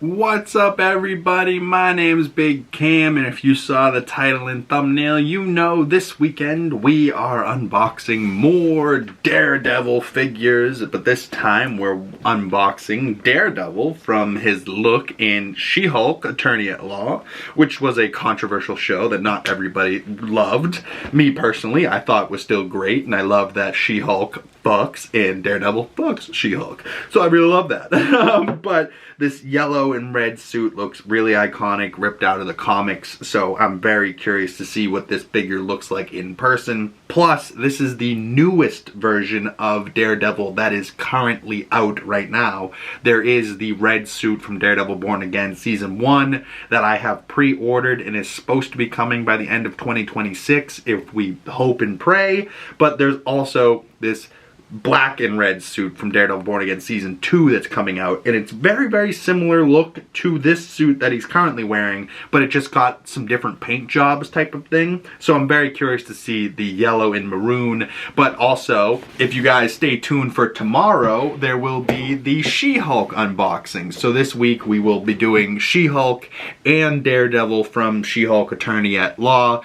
What's up, everybody? My name's Big Cam, and if you saw the title and thumbnail, you know this weekend we are unboxing more Daredevil figures, but this time we're unboxing Daredevil from his look in She-Hulk Attorney at Law, which was a controversial show that not everybody loved. Me personally, I thought was still great, and I love that She-Hulk fucks and Daredevil fucks She-Hulk. So I really love that. But this yellow and red suit looks really iconic, ripped out of the comics, so I'm very curious to see what this figure looks like in person. Plus, this is the newest version of Daredevil that is currently out right now. There is the red suit from Daredevil Born Again Season 1 that I have pre-ordered and is supposed to be coming by the end of 2026 if we hope and pray, but there's also this black and red suit from Daredevil Born Again Season 2 that's coming out, and it's very similar look to this suit that he's currently wearing, but it just got some different paint jobs type of thing. So I'm very curious to see the yellow and maroon, but also, if you guys stay tuned for tomorrow, there will be the She-Hulk unboxing. So this week we will be doing She-Hulk and Daredevil from She-Hulk Attorney at Law,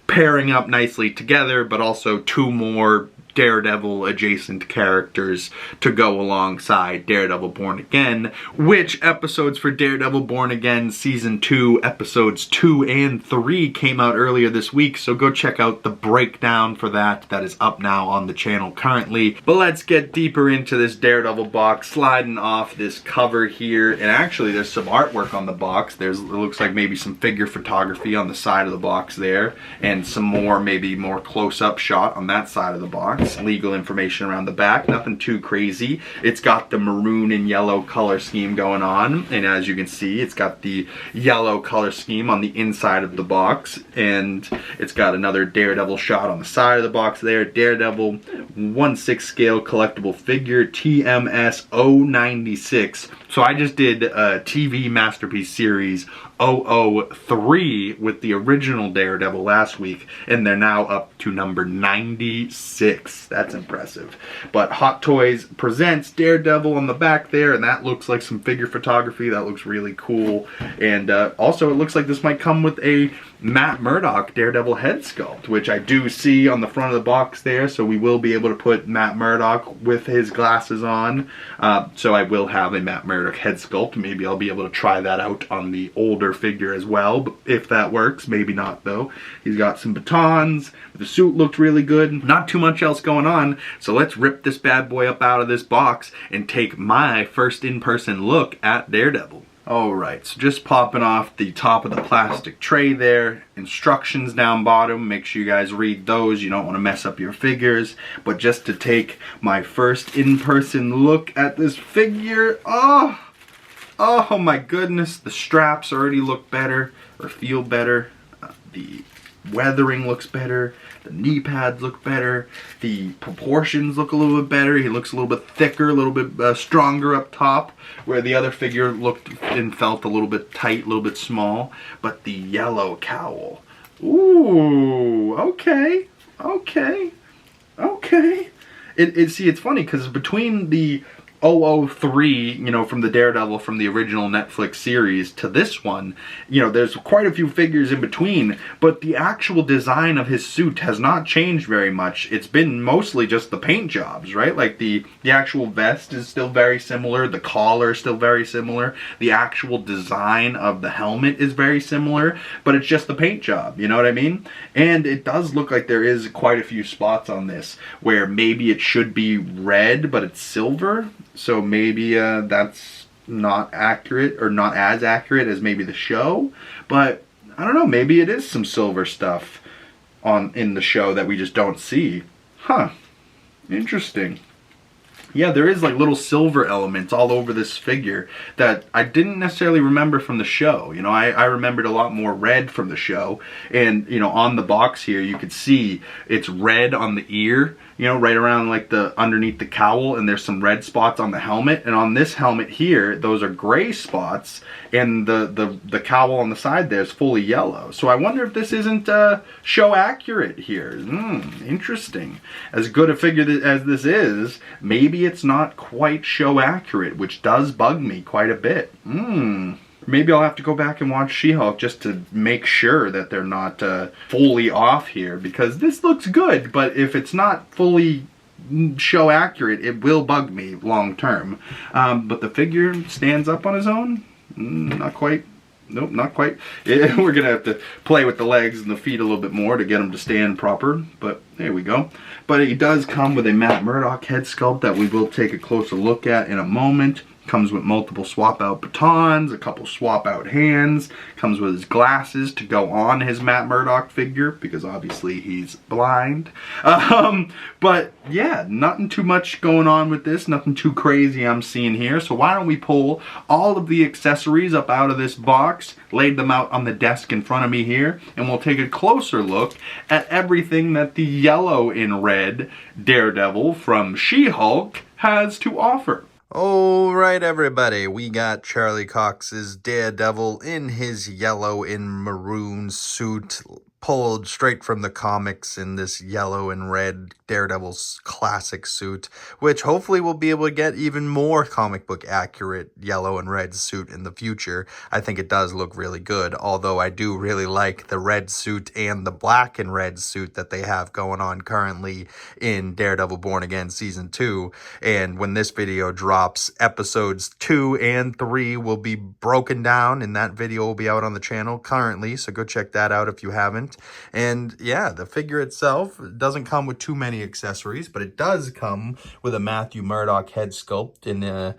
pairing up nicely together, but also two more Daredevil adjacent characters to go alongside Daredevil Born Again, which episodes for Daredevil Born Again Season 2, episodes 2 and 3 came out earlier this week, so go check out the breakdown for that. That is up now on the channel currently. But let's get deeper into this Daredevil box, sliding off this cover here, and actually there's some artwork on the box. It looks like maybe some figure photography on the side of the box there, and some more, maybe more close-up shot on that side of the box. Legal information around the back, nothing too crazy. It's got the maroon and yellow color scheme going on, and as you can see, it's got the yellow color scheme on the inside of the box, and it's got another Daredevil shot on the side of the box there. Daredevil 1/6 scale collectible figure, TMS 096. So I just did a TV Masterpiece Series 003 with the original Daredevil last week, and they're now up to number 96. That's impressive. But Hot Toys presents Daredevil on the back there, and that looks like some figure photography. That looks really cool. And also it looks like this might come with a Matt Murdock Daredevil head sculpt, which I do see on the front of the box there, so we will be able to put Matt Murdock with his glasses on. So I will have a Matt Murdock head sculpt. Maybe I'll be able to try that out on the older figure as well, but if that works. Maybe not though. He's got some batons. The suit looked really good. Not too much else going on, so let's rip this bad boy up out of this box and take my first in-person look at Daredevil. Alright, so just popping off the top of the plastic tray there. Instructions down bottom. Make sure you guys read those. You don't want to mess up your figures. But just to take my first in-person look at this figure. Oh my goodness. The straps already look better, or feel better. The weathering looks better. The knee pads look better. The proportions look a little bit better. He looks a little bit thicker, a little bit stronger up top, where the other figure looked and felt a little bit tight, a little bit small. But the yellow cowl. Ooh, okay. See, it's funny because between the 003, you know, from the Daredevil from the original Netflix series to this one, you know, there's quite a few figures in between, but the actual design of his suit has not changed very much. It's been mostly just the paint jobs, right? Like the actual vest is still very similar, the collar is still very similar, the actual design of the helmet is very similar, but it's just the paint job, you know what I mean? And it does look like there is quite a few spots on this where maybe it should be red, but it's silver. So maybe that's not accurate, or not as accurate as maybe the show. But I don't know, maybe it is some silver stuff in the show that we just don't see. Huh. Interesting. Yeah, there is like little silver elements all over this figure that I didn't necessarily remember from the show. You know, I remembered a lot more red from the show. And, you know, on the box here, you could see it's red on the ear you know, right around like the underneath the cowl, and there's some red spots on the helmet. And on this helmet here, those are gray spots, and the cowl on the side there is fully yellow. So I wonder if this isn't show accurate here. Interesting. As good a figure as this is, maybe it's not quite show accurate, which does bug me quite a bit. Maybe I'll have to go back and watch She-Hulk just to make sure that they're not fully off here, because this looks good, but if it's not fully show accurate, it will bug me long term. But the figure stands up on his own? Not quite. Nope, not quite. We're going to have to play with the legs and the feet a little bit more to get him to stand proper, but there we go. But he does come with a Matt Murdock head sculpt that we will take a closer look at in a moment. Comes with multiple swap out batons, a couple swap out hands, comes with his glasses to go on his Matt Murdock figure, because obviously he's blind. But yeah, nothing too much going on with this, nothing too crazy I'm seeing here. So why don't we pull all of the accessories up out of this box, lay them out on the desk in front of me here, and we'll take a closer look at everything that the yellow in red Daredevil from She-Hulk has to offer. Alright everybody, we got Charlie Cox's Daredevil in his yellow and maroon suit, pulled straight from the comics in this yellow and red Daredevil's classic suit, which hopefully we'll be able to get even more comic book accurate yellow and red suit in the future. I think it does look really good, although I do really like the red suit and the black and red suit that they have going on currently in Daredevil Born Again Season 2. And when this video drops, episodes 2 and 3 will be broken down, and that video will be out on the channel currently, so go check that out if you haven't. And yeah, the figure itself doesn't come with too many accessories, but it does come with a Matthew Murdock head sculpt, and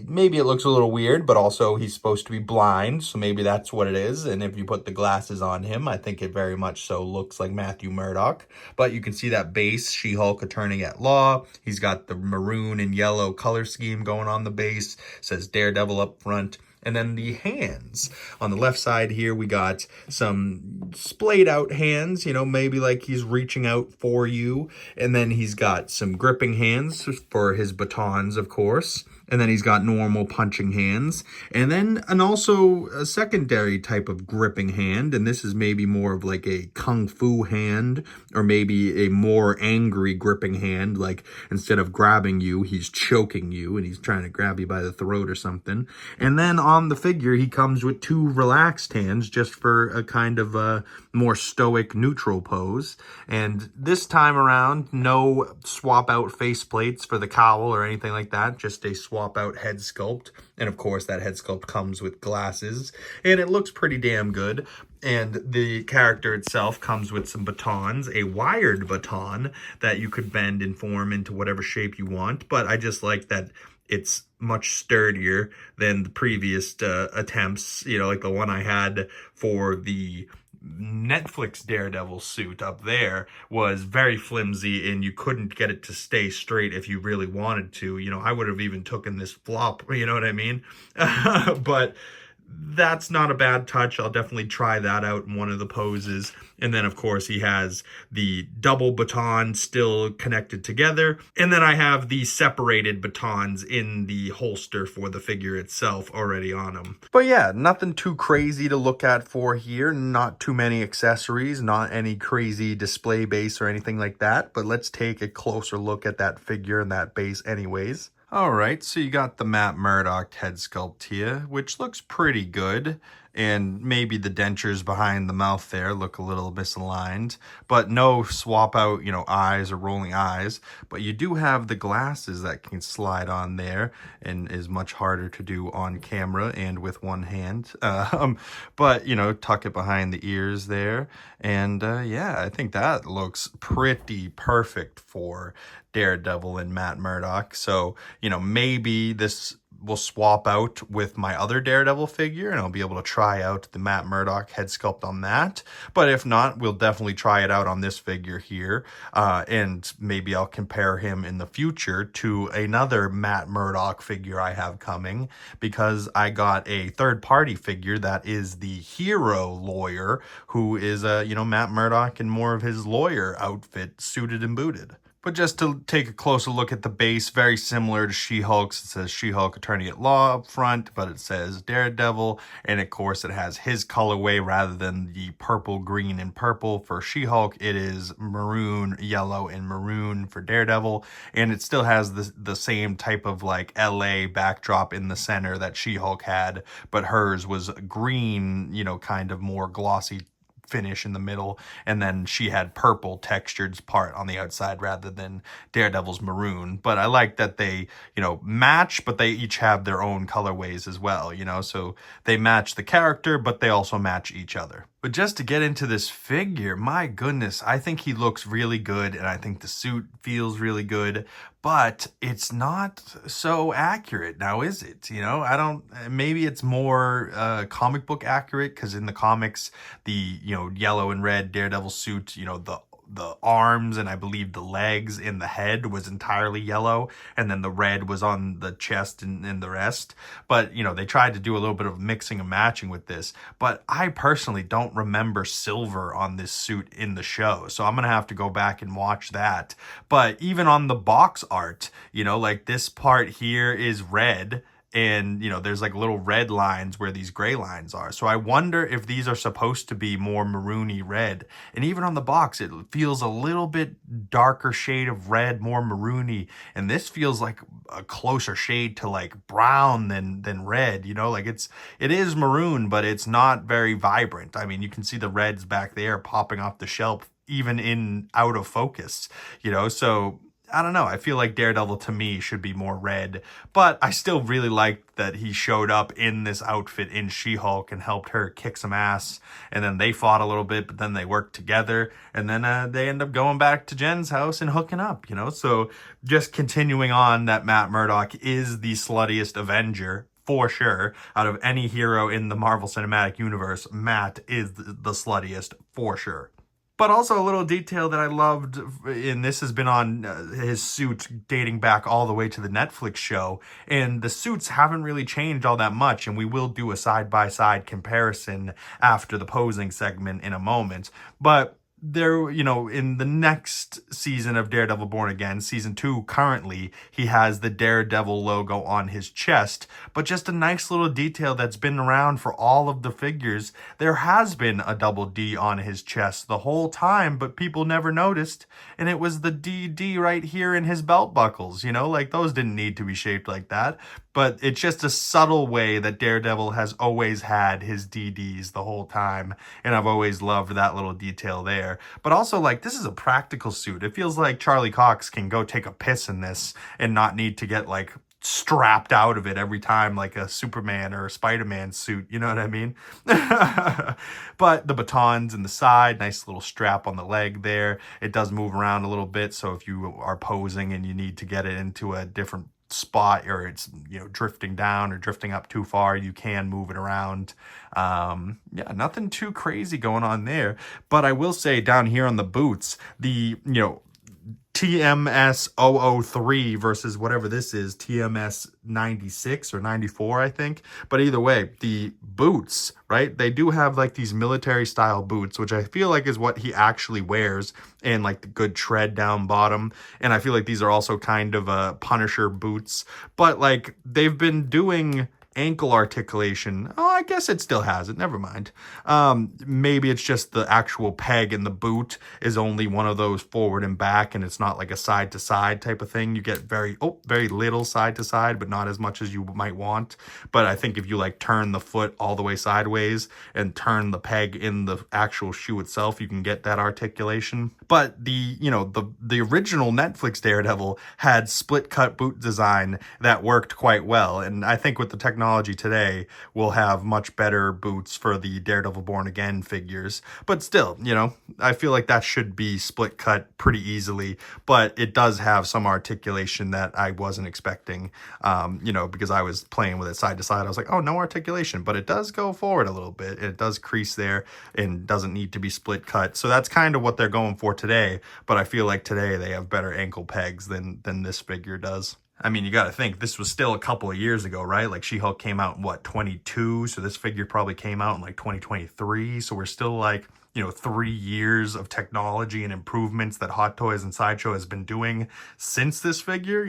maybe it looks a little weird, but also he's supposed to be blind, so maybe that's what it is. And if you put the glasses on him, I think it very much so looks like Matthew Murdock. But you can see that base, She-Hulk Attorney at Law. He's got the maroon and yellow color scheme going on the base. It says Daredevil up front. And then the hands. On the left side here, we got some splayed out hands, you know, maybe like he's reaching out for you. And then he's got some gripping hands for his batons, of course. And then he's got normal punching hands. And then also a secondary type of gripping hand. And this is maybe more of like a kung fu hand, or maybe a more angry gripping hand. Like instead of grabbing you, he's choking you and he's trying to grab you by the throat or something. And then on the figure, he comes with two relaxed hands just for a kind of a more stoic neutral pose. And this time around, no swap out faceplates for the cowl or anything like that. Just a swap out head sculpt. And of course, that head sculpt comes with glasses, and it looks pretty damn good. And the character itself comes with some batons, a wired baton that you could bend and form into whatever shape you want. But I just like that it's much sturdier than the previous attempts, you know, like the one I had for the Netflix Daredevil suit up there was very flimsy, and you couldn't get it to stay straight if you really wanted to. You know, I would have even taken this flop, you know what I mean? But that's not a bad touch. I'll definitely try that out in one of the poses. And then, of course, he has the double baton still connected together. And then I have the separated batons in the holster for the figure itself already on him. But yeah, nothing too crazy to look at for here. Not too many accessories, not any crazy display base or anything like that. But let's take a closer look at that figure and that base anyways. Alright, so you got the Matt Murdock head sculpt here, which looks pretty good. And maybe the dentures behind the mouth there look a little misaligned. But no swap out, you know, eyes or rolling eyes. But you do have the glasses that can slide on there, and is much harder to do on camera and with one hand. But, you know, tuck it behind the ears there. And yeah, I think that looks pretty perfect for Daredevil and Matt Murdock. So, you know, maybe this will swap out with my other Daredevil figure, and I'll be able to try out the Matt Murdock head sculpt on that. But if not, we'll definitely try it out on this figure here. And maybe I'll compare him in the future to another Matt Murdock figure I have coming, because I got a third-party figure that is the hero lawyer, who is, you know, Matt Murdock in more of his lawyer outfit, suited and booted. But just to take a closer look at the base, very similar to She-Hulk's. It says She-Hulk Attorney at Law up front, but it says Daredevil. And of course, it has his colorway rather than the purple, green, and purple for She-Hulk. It is maroon, yellow, and maroon for Daredevil. And it still has the same type of like LA backdrop in the center that She-Hulk had, but hers was green, you know, kind of more glossy finish in the middle, and then she had purple textured part on the outside rather than Daredevil's maroon. But I like that they, you know, match, but they each have their own colorways as well, you know, so they match the character, but they also match each other. But just to get into this figure, my goodness, I think he looks really good, and I think the suit feels really good, but it's not so accurate now, is it? You know, I don't, maybe it's more comic book accurate, because in the comics, the, you know, yellow and red Daredevil suit, you know, the arms and I believe the legs and the head was entirely yellow, and then the red was on the chest and the rest. But, you know, they tried to do a little bit of mixing and matching with this, but I personally don't remember silver on this suit in the show, so I'm gonna have to go back and watch that. But even on the box art, you know, like this part here is red, and, you know, there's like little red lines where these gray lines are. So I wonder if these are supposed to be more maroony red. And even on the box, it feels a little bit darker shade of red, more maroony. And this feels like a closer shade to like brown than red, you know, like it is maroon, but it's not very vibrant. I mean, you can see the reds back there popping off the shelf, even in out of focus, you know, so I don't know. I feel like Daredevil to me should be more red, but I still really liked that he showed up in this outfit in She-Hulk and helped her kick some ass. And then they fought a little bit, but then they worked together, and then they end up going back to Jen's house and hooking up, you know? So just continuing on that Matt Murdock is the sluttiest Avenger for sure. Out of any hero in the Marvel Cinematic Universe, Matt is the sluttiest for sure. But also a little detail that I loved, and this has been on his suit dating back all the way to the Netflix show, and the suits haven't really changed all that much, and we will do a side-by-side comparison after the posing segment in a moment. But there, you know, in the next season of Daredevil Born Again, season 2 currently, he has the Daredevil logo on his chest, but just a nice little detail that's been around for all of the figures. There has been a double D on his chest the whole time, but people never noticed, and it was the DD right here in his belt buckles, you know, like those didn't need to be shaped like that. But it's just a subtle way that Daredevil has always had his DDs the whole time, and I've always loved that little detail there. But also, like, this is a practical suit. It feels like Charlie Cox can go take a piss in this and not need to get, like, strapped out of it every time like a Superman or a Spider-Man suit, you know what I mean? But the batons in the side, nice little strap on the leg there. It does move around a little bit, so if you are posing and you need to get it into a different spot, or it's, you know, drifting down or drifting up too far, you can move it around. Yeah, nothing too crazy going on there. But I will say down here on the boots, the, you know, TMS 003 versus whatever this is, TMS 96 or 94, I think. But either way, the boots, right? They do have like these military style boots, which I feel like is what he actually wears, and like the good tread down bottom. And I feel like these are also kind of Punisher boots, but like they've been doing ankle articulation. Oh, I guess it still has it. Never mind. Maybe it's just the actual peg in the boot is only one of those forward and back, and it's not like a side to side type of thing. You get very little side to side, but not as much as you might want. But I think if you like turn the foot all the way sideways and turn the peg in the actual shoe itself, you can get that articulation. But the, you know, the original Netflix Daredevil had split cut boot design that worked quite well, and I think with the technology today, we'll have much better boots for the Daredevil Born Again figures. But still, you know, I feel like that should be split cut pretty easily, but it does have some articulation that I wasn't expecting, you know, because I was playing with it side to side. I was like, oh, no articulation, but it does go forward a little bit. It does crease there and doesn't need to be split cut. So that's kind of what they're going for today, but I feel like today they have better ankle pegs than this figure does. I mean, you got to think this was still a couple of years ago, right? Like She-Hulk came out in what, 22? So this figure probably came out in like 2023. So we're still like, 3 years of technology and improvements that Hot Toys and Sideshow has been doing since this figure.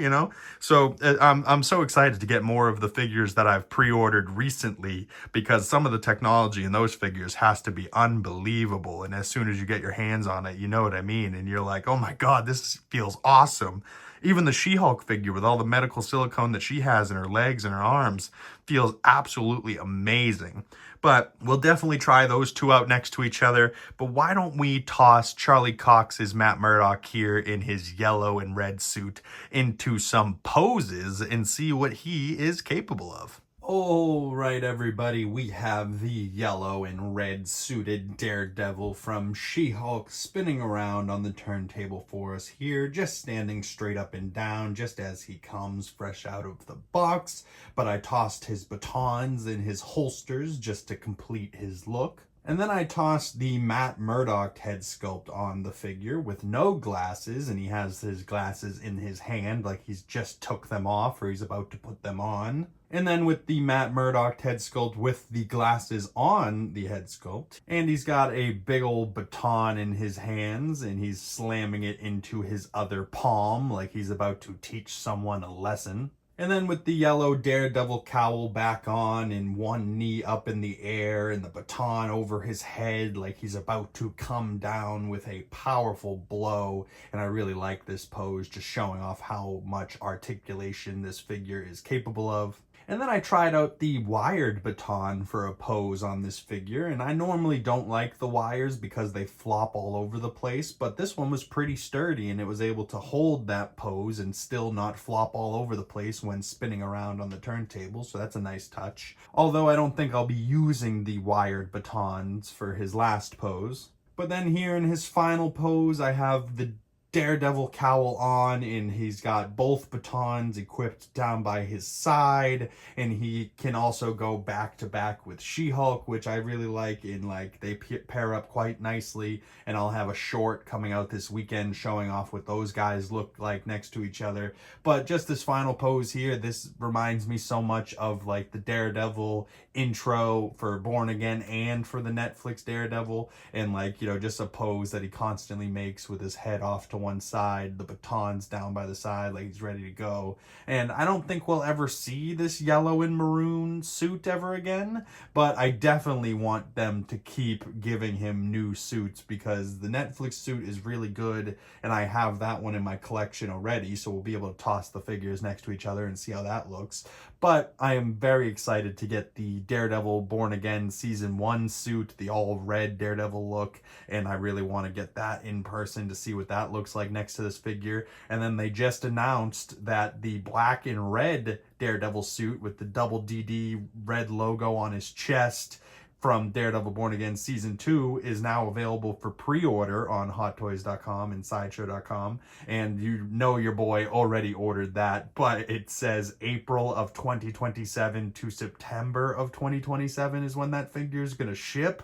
So I'm so excited to get more of the figures that I've pre-ordered recently, because some of the technology in those figures has to be unbelievable. And as soon as you get your hands on it, you know what I mean? And you're like, oh my God, this feels awesome. Even the She-Hulk figure with all the medical silicone that she has in her legs and her arms feels absolutely amazing. But we'll definitely try those two out next to each other. But why don't we toss Charlie Cox's Matt Murdock here in his yellow and red suit into some poses and see what he is capable of. All right, everybody, we have the yellow and red suited Daredevil from She-Hulk spinning around on the turntable for us here, just standing straight up and down, just as he comes fresh out of the box. But I tossed his batons in his holsters just to complete his look. And then I tossed the Matt Murdock head sculpt on the figure with no glasses, and he has his glasses in his hand like he's just took them off or he's about to put them on. And then with the Matt Murdock head sculpt with the glasses on the head sculpt. And he's got a big old baton in his hands, and he's slamming it into his other palm like he's about to teach someone a lesson. And then with the yellow Daredevil cowl back on and one knee up in the air and the baton over his head like he's about to come down with a powerful blow. And I really like this pose, just showing off how much articulation this figure is capable of. And then I tried out the wired baton for a pose on this figure, and I normally don't like the wires because they flop all over the place, but this one was pretty sturdy and it was able to hold that pose and still not flop all over the place when spinning around on the turntable, so that's a nice touch. Although I don't think I'll be using the wired batons for his last pose. But then here in his final pose, I have the Daredevil cowl on, and he's got both batons equipped down by his side, and he can also go back to back with She-Hulk, which I really like, and like they pair up quite nicely. And I'll have a short coming out this weekend showing off what those guys look like next to each other. But just this final pose here, this reminds me so much of like the Daredevil intro for Born Again and for the Netflix Daredevil, and like, just a pose that he constantly makes with his head off to one side, the batons down by the side like he's ready to go. And I don't think we'll ever see this yellow and maroon suit ever again, but I definitely want them to keep giving him new suits, because the Netflix suit is really good and I have that one in my collection already, so we'll be able to toss the figures next to each other and see how that looks. But I am very excited to get the Daredevil Born Again Season 1 suit, the all red Daredevil look, and I really want to get that in person to see what that looks like next to this figure. And then they just announced that the black and red Daredevil suit with the double DD red logo on his chest from Daredevil Born Again Season 2 is now available for pre-order on HotToys.com and Sideshow.com. And your boy already ordered that, but it says April of 2027 to September of 2027 is when that figure is going to ship.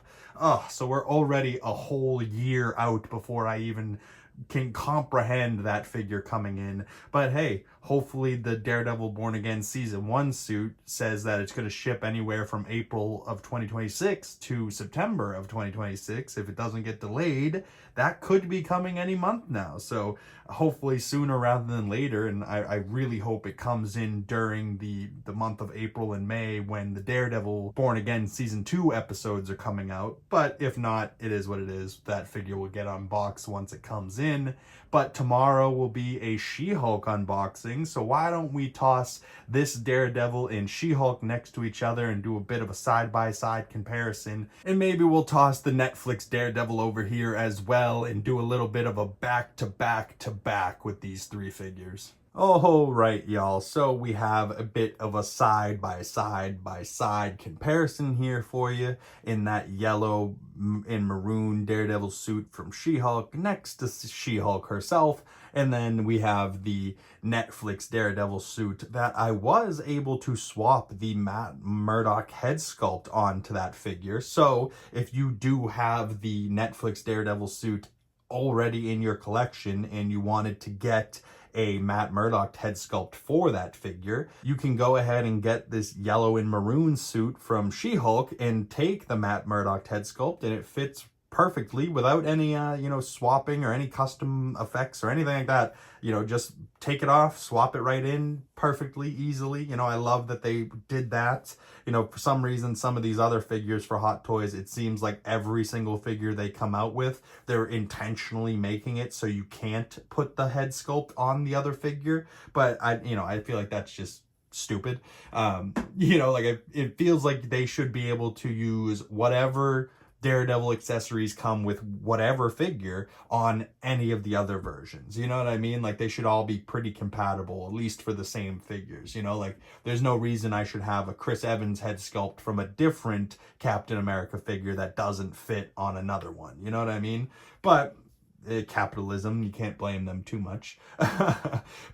So we're already a whole year out before I even can comprehend that figure coming in. But hey, hopefully the Daredevil Born Again Season 1 suit says that it's going to ship anywhere from April of 2026 to September of 2026. If it doesn't get delayed, that could be coming any month now. So hopefully sooner rather than later, and I really hope it comes in during the month of April and May when the Daredevil Born Again Season 2 episodes are coming out. But if not, it is what it is. That figure will get unboxed once it comes in. But tomorrow will be a She-Hulk unboxing, so why don't we toss this Daredevil and She-Hulk next to each other and do a bit of a side-by-side comparison. And maybe we'll toss the Netflix Daredevil over here as well and do a little bit of a back-to-back-to-back with these three figures. Oh, right, y'all. So we have a bit of a side-by-side comparison here for you in that yellow and maroon Daredevil suit from She-Hulk next to She-Hulk herself. And then we have the Netflix Daredevil suit that I was able to swap the Matt Murdock head sculpt onto that figure. So if you do have the Netflix Daredevil suit already in your collection and you wanted to get a Matt Murdock head sculpt for that figure, you can go ahead and get this yellow and maroon suit from She-Hulk and take the Matt Murdock head sculpt, and it fits perfectly without any swapping or any custom effects or anything like that. Just take it off, swap it right in perfectly easily. I love that they did that. For some reason, some of these other figures for Hot Toys, it seems like every single figure they come out with, they're intentionally making it so you can't put the head sculpt on the other figure. But I feel like that's just stupid. It feels like they should be able to use whatever Daredevil accessories come with whatever figure on any of the other versions. You know what I mean? Like, they should all be pretty compatible, at least for the same figures. Like, there's no reason I should have a Chris Evans head sculpt from a different Captain America figure that doesn't fit on another one. You know what I mean? But capitalism, you can't blame them too much.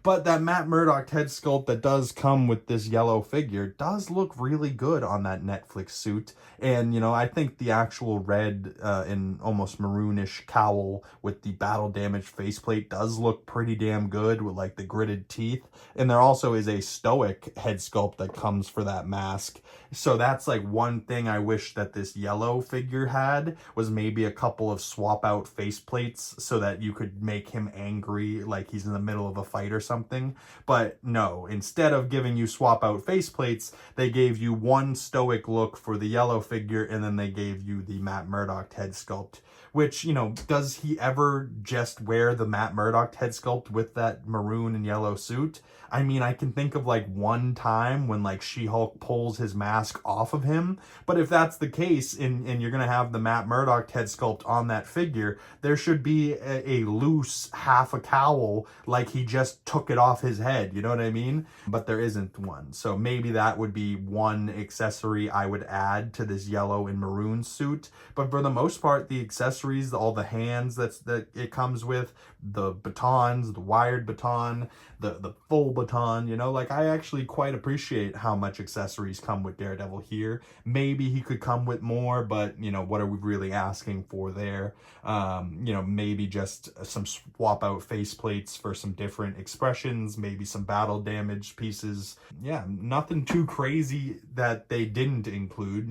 But that Matt Murdock head sculpt that does come with this yellow figure does look really good on that Netflix suit. And I think the actual red and almost maroonish cowl with the battle damaged faceplate does look pretty damn good with like the gritted teeth. And there also is a stoic head sculpt that comes for that mask. So that's like one thing I wish that this yellow figure had, was maybe a couple of swap out faceplates so that you could make him angry like he's in the middle of a fight or something. But no, instead of giving you swap out faceplates, they gave you one stoic look for the yellow figure, and then they gave you the Matt Murdock head sculpt. Which, does he ever just wear the Matt Murdock head sculpt with that maroon and yellow suit? I mean, I can think of like one time when like She-Hulk pulls his mask off of him. But if that's the case, and you're going to have the Matt Murdock head sculpt on that figure, there should be a loose half a cowl like he just took it off his head. You know what I mean? But there isn't one. So maybe that would be one accessory I would add to this yellow and maroon suit. But for the most part, the accessories, all the hands that it comes with, the batons, the wired baton, the full baton, I actually quite appreciate how much accessories come with Daredevil here. Maybe he could come with more, but what are we really asking for there? Maybe just some swap out faceplates for some different expressions, maybe some battle damage pieces. Yeah, nothing too crazy that they didn't include,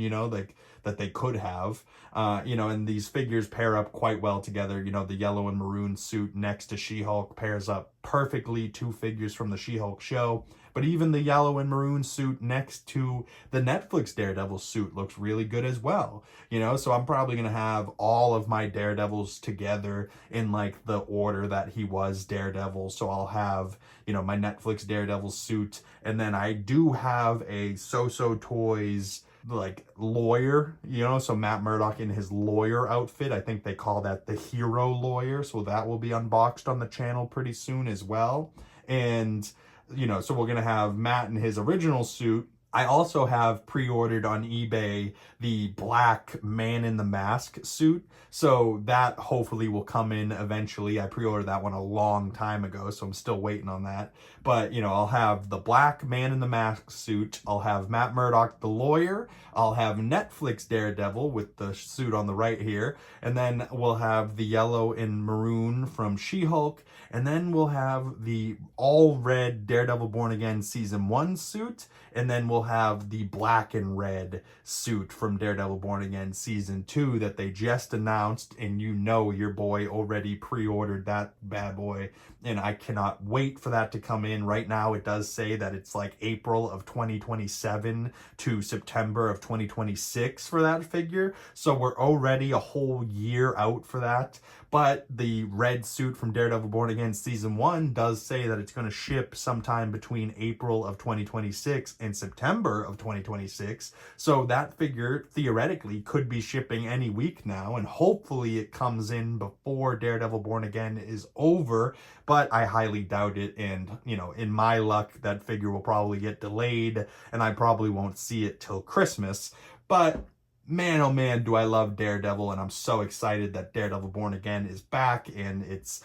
that they could have. And these figures pair up quite well together. The yellow and maroon suit next to She-Hulk pairs up perfectly, two figures from the She-Hulk show. But even the yellow and maroon suit next to the Netflix Daredevil suit looks really good as well. So I'm probably going to have all of my Daredevils together in like the order that he was Daredevil. So I'll have, my Netflix Daredevil suit. And then I do have a So-So Toys like lawyer, so Matt Murdock in his lawyer outfit. I think they call that the hero lawyer. So that will be unboxed on the channel pretty soon as well. And, so we're going to have Matt in his original suit. I also have pre-ordered on eBay the black Man in the Mask suit. So that hopefully will come in eventually. I pre-ordered that one a long time ago, so I'm still waiting on that. But, I'll have the black Man in the Mask suit. I'll have Matt Murdock, the lawyer. I'll have Netflix Daredevil with the suit on the right here. And then we'll have the yellow and maroon from She-Hulk. And then we'll have the all red Daredevil Born Again Season 1 suit. And then we'll have the black and red suit from Daredevil Born Again Season 2 that they just announced. And your boy already pre-ordered that bad boy. And I cannot wait for that to come in. Right now, it does say that it's like April of 2027 to September of 2026 for that figure. So we're already a whole year out for that. But the red suit from Daredevil Born Again Season 1 does say that it's going to ship sometime between April of 2026 and September of 2026. So that figure, theoretically, could be shipping any week now. And hopefully it comes in before Daredevil Born Again is over. But I highly doubt it. And, in my luck, that figure will probably get delayed. And I probably won't see it till Christmas. But man, oh man, do I love Daredevil, and I'm so excited that Daredevil Born Again is back, and it's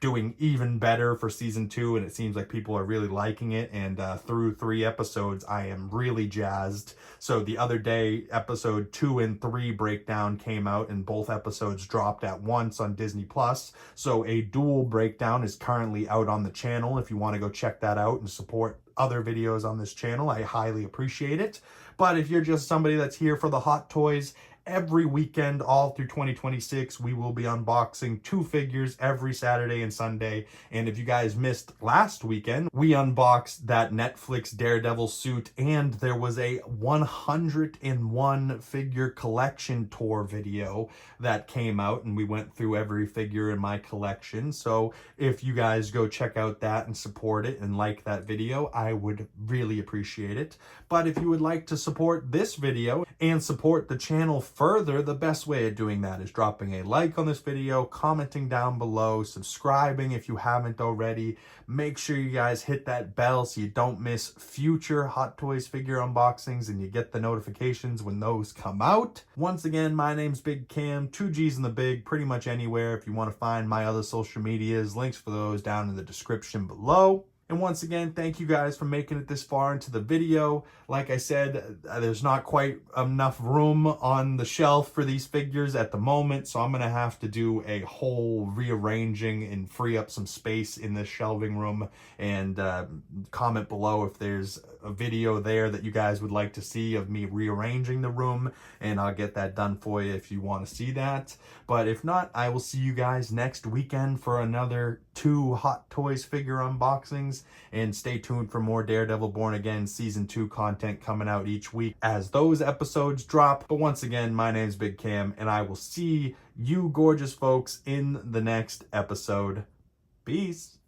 doing even better for season 2, and it seems like people are really liking it. And through 3 episodes, I am really jazzed. So the other day, episode 2 and 3 breakdown came out, and both episodes dropped at once on Disney Plus. So a dual breakdown is currently out on the channel. If you want to go check that out and support other videos on this channel, I highly appreciate it. But if you're just somebody that's here for the hot toys, every weekend all through 2026, we will be unboxing 2 figures every Saturday and Sunday. And if you guys missed last weekend, we unboxed that Netflix Daredevil suit, and there was a 101 figure collection tour video that came out, and we went through every figure in my collection. So if you guys go check out that and support it and like that video, I would really appreciate it. But if you would like to support this video and support the channel further, the best way of doing that is dropping a like on this video, commenting down below, subscribing if you haven't already. Make sure you guys hit that bell so you don't miss future Hot Toys figure unboxings and you get the notifications when those come out. Once again, my name's Big Cam, 2 G's in the Big, pretty much anywhere. If you want to find my other social medias, links for those down in the description below. And once again, thank you guys for making it this far into the video. Like I said, there's not quite enough room on the shelf for these figures at the moment, so I'm going to have to do a whole rearranging and free up some space in this shelving room. And comment below if there's a video there that you guys would like to see of me rearranging the room, and I'll get that done for you if you want to see that. But if not, I will see you guys next weekend for another 2 Hot Toys figure unboxings. And stay tuned for more Daredevil Born Again Season 2 content coming out each week as those episodes drop. But once again, my name's Big Cam, and I will see you gorgeous folks in the next episode. Peace.